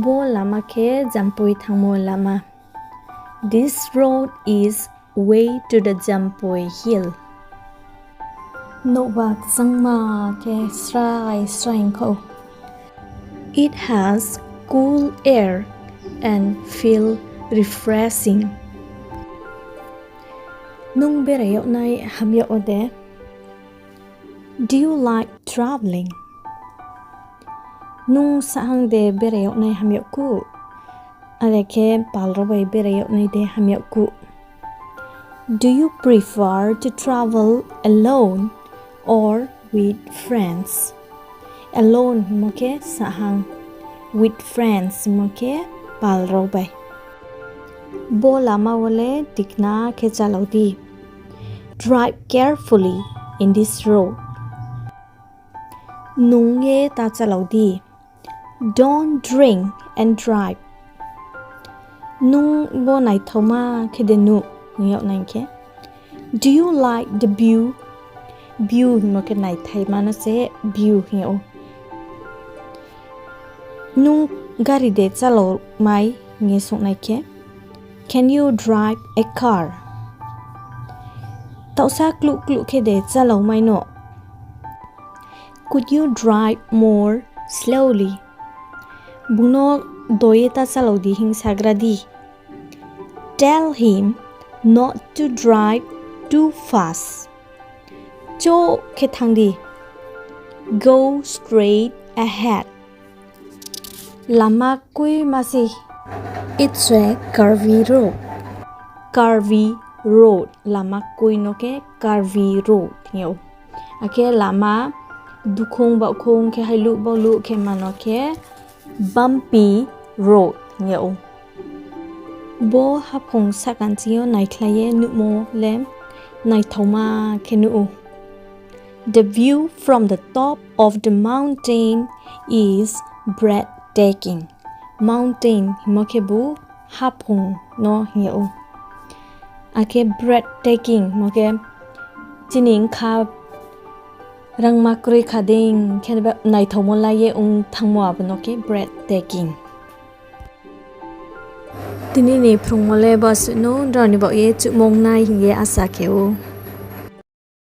bo lama ke jampoi thangmo lama. This road is way to the jampoi hill. No bak sangma ke srai ko. It has cool air and feel refreshing. Nung berayo nai hamyo ode. Do you like traveling? Nung saang de berayo nai hamyo ku. Aleke palrobai berayo nai de hamyo ku. Do you prefer to travel alone or with friends? Alone moke sahang. With friends moke palrobai. Bo lama wale tikna ke chalodi. Drive carefully in this road. Nung ye ta chalodi. Don't drink and drive. Nung bo nai thoma ke denu ngyo nai ke. Do you like the view? View moke nai thai mana se view ngyo. Nung gari de chalo mai nge sok nai ke. Can you drive a car? Tausa kluk ke de chalo mai no. Could you drive more slowly? Buno doye ta chalo di hing sagradi. Tell him not to drive too fast. Cho ke thangdi. Go straight ahead. Lama kui masi. It's a curvy road. Curvy road. Lama kui no ke curvy road. Yo. Ake lama dukhong ba khong ke hailu ba lu ke mano ke bumpy road. Yo. Bo hapong sakantiyo naiphlai nu mo lem nai thoma ke nu. The view from the top of the mountain is breathtaking. Mountain mokebu hapung no hiyo. Ake breathtaking moke chining kha rangmakri khading khenba nai thomola ye ung thangmo abno ke breathtaking. Tini ni phrungmo le bas no rani ba ye chumong nai hinge asa keu.